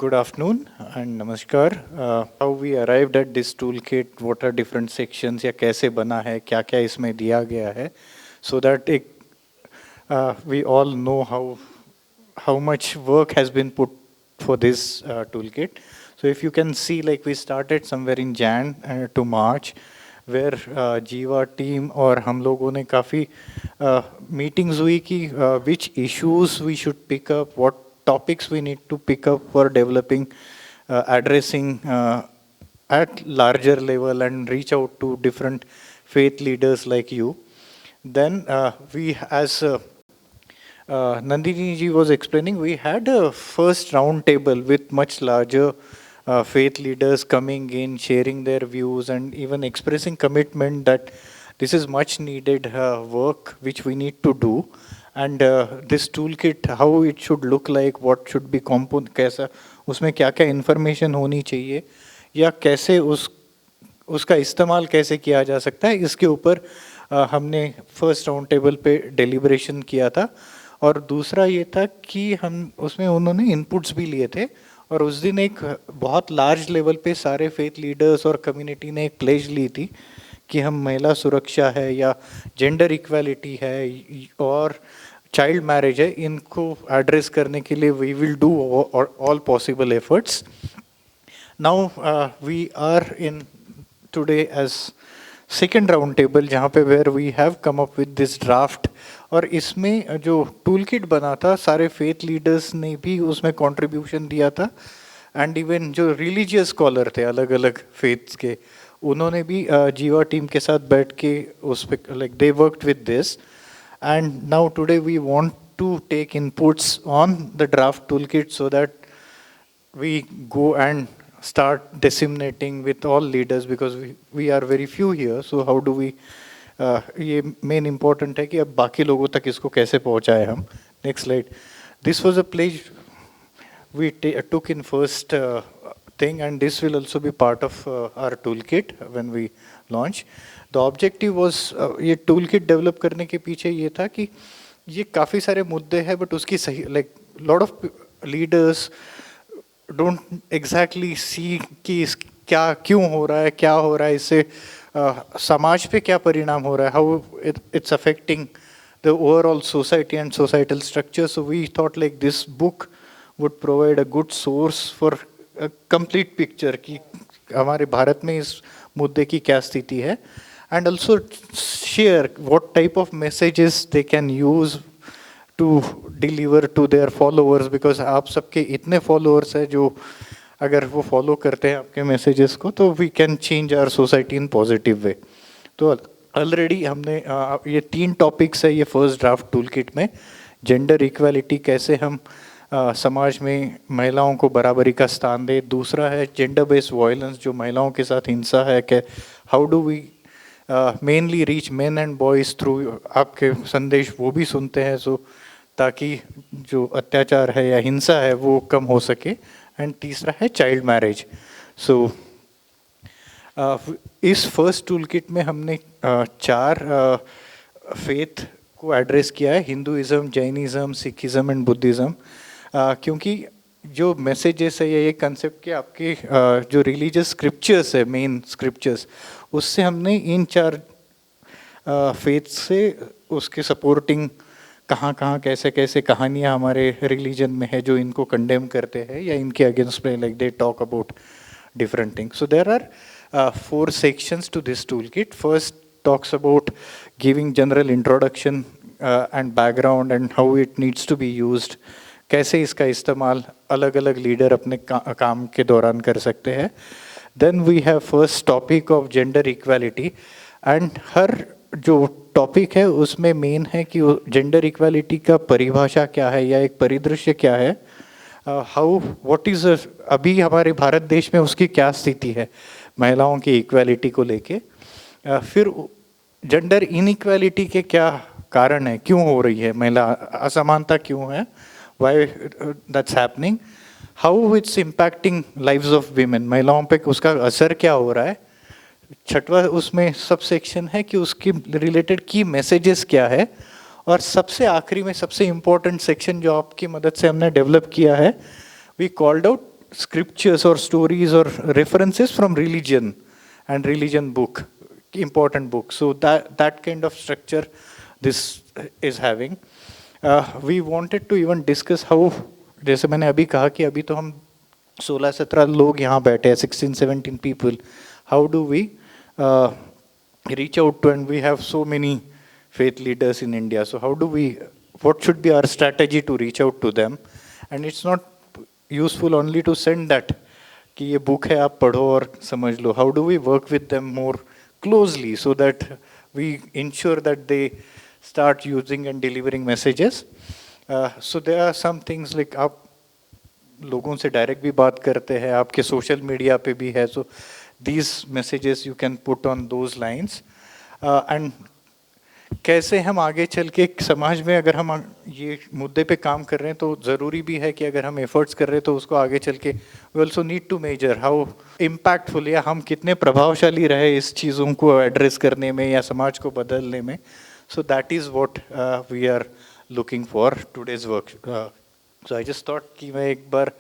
Good afternoon and namaskar. How we arrived at this toolkit, what are different sections या कैसे बना है, क्या क्या इसमें दिया गया है, so that we all know how much work has been put for this toolkit. So if you can see, like we started somewhere in Jan to March, where जीवा टीम और हम लोगों ने काफ़ी मीटिंग्स हुई कि which issues we should pick up, what topics we need to pick up for developing, addressing at larger level and reach out to different faith leaders like you. Then we, as Nandini ji was explaining, we had a first round table with much larger faith leaders coming in, sharing their views and even expressing commitment that this is much needed work which we need to do. And this toolkit, how it should look like, what should be component, कैसा उसमें क्या क्या information होनी चाहिए या कैसे उसका इस्तेमाल कैसे किया जा सकता है, इसके ऊपर हमने फर्स्ट राउंड टेबल पे डेलिब्रेशन किया था. और दूसरा ये था कि हम उसमें उन्होंने इनपुट्स भी लिए थे और उस दिन एक बहुत लार्ज लेवल पे सारे फेथ लीडर्स और कम्युनिटी ने एक प्लेज ली थी कि हम महिला सुरक्षा है या जेंडर इक्वालिटी है और चाइल्ड मैरिज है, इनको एड्रेस करने के लिए we will do all possible efforts. Now we are in today as second round table जहाँ पे where we have come up with this draft. और इसमें जो टूल किट बना था सारे फेथ लीडर्स ने भी उसमें कंट्रीब्यूशन दिया था एंड इवन जो रिलीजियस स्कॉलर थे अलग अलग फेथ्स के उन्होंने भी जीवा टीम के साथ बैठ के उस पे like they worked with this. And now today we want to take inputs on the draft tool kit so that we go and start disseminating with all leaders because we are very few here. So how do we ये main important है कि अब बाकी लोगों तक इसको कैसे पहुंचाए हम. Next slide. This was a pledge we took in first thing and this will also be part of our toolkit when we launch. The objective was ये toolkit डेवलप करने के पीछे ये था कि ये काफ़ी सारे मुद्दे हैं बट उसकी सही like lot of leaders don't exactly see कि क्या क्यों हो रहा है, क्या हो रहा है, इससे समाज पे क्या परिणाम हो रहा है, how it's affecting the overall society and societal structure. So we thought like this book would provide a good source for a complete picture कि हमारे भारत में इस मुद्दे की क्या स्थिति है and also share what type of messages they can use to deliver to their followers. Because आप सबके इतने फॉलोअर्स हैं जो अगर वो फॉलो करते हैं आपके मैसेजेस को तो we can change our society in positive way. तो ऑलरेडी हमने ये 3 टॉपिक्स है ये फर्स्ट ड्राफ्ट टूल किट में. जेंडर इक्वालिटी, कैसे हम समाज में महिलाओं को बराबरी का स्थान दे. दूसरा है जेंडर बेस्ड वायलेंस, जो महिलाओं के साथ हिंसा है, कि how do we mainly reach men and boys through. आपके संदेश वो भी सुनते हैं सो ताकि जो अत्याचार है या हिंसा है वो कम हो सके. एंड तीसरा है चाइल्ड मैरिज. सो इस फर्स्ट टूल किट में हमने 4 फेथ को एड्रेस किया है, Hinduism, Jainism, Sikhism and Buddhism. क्योंकि जो मैसेजेस है ये कंसेप्ट के आपके जो रिलीजियस स्क्रिप्चर्स है, मेन स्क्रिप्चर्स, उससे हमने इन 4 फेथ से उसके सपोर्टिंग कहाँ कहाँ कैसे कैसे कहानियाँ हमारे रिलीजन में है जो इनको कंडेम करते हैं या इनके अगेंस्ट में like they talk about different things. So there are 4 sections to this toolkit. First talks about giving general introduction and background and how it needs to be used. कैसे इसका इस्तेमाल अलग अलग लीडर अपने काम के दौरान कर सकते हैं. Then we have first topic of gender equality and हर जो टॉपिक है उसमें मेन है कि जेंडर इक्वालिटी का परिभाषा क्या है या एक परिदृश्य क्या है, हाउ व्हाट इज अभी हमारे भारत देश में उसकी क्या स्थिति है महिलाओं की इक्वालिटी को लेके. फिर जेंडर इनइक्वालिटी के क्या कारण है, क्यों हो रही है महिला असमानता, क्यों है, why that's happening, how it's impacting lives of women, महिलाओं पे उसका असर क्या हो रहा है. छठवा उसमें सब सेक्शन है कि उसकी रिलेटेड की मैसेजेस क्या है. और सबसे आखिरी में सबसे इम्पोर्टेंट सेक्शन जो आपकी मदद से हमने डेवलप किया है, we called out scriptures or stories or references from religion and religion book, important book. So that kind of structure this is having. We wanted to even discuss how, जैसे मैंने अभी कहा कि अभी तो हम 16-17 लोग यहाँ बैठे हैं, 16-17 people. How do we reach out to, and we have so many faith leaders in India. So how do we, what should be our strategy to reach out to them? And it's not useful only to send that कि ये book है आप पढ़ो और समझ लो. How do we work with them more closely so that we ensure that they start using and delivering messages? So there are some things like आप लोगों से डायरेक्ट भी बात करते हैं, आपके सोशल मीडिया पे भी है. So these messages you can put on those lines. And कैसे हम आगे चल के समाज में अगर हम ये मुद्दे पे काम कर रहे हैं तो ज़रूरी भी है कि अगर हम एफर्ट्स कर रहे हैं तो उसको आगे चल के we also need to measure how impactful या हम कितने प्रभावशाली रहे इस चीज़ों को एड्रेस करने में या समाज को बदलने में. So that is what we are looking for today's work. So I just thought कि मैं एक बार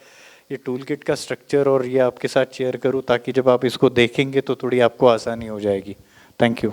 ये टूल किट का स्ट्रक्चर और ये आपके साथ शेयर करूँ ताकि जब आप इसको देखेंगे तो थोड़ी आपको आसानी हो जाएगी. Thank you.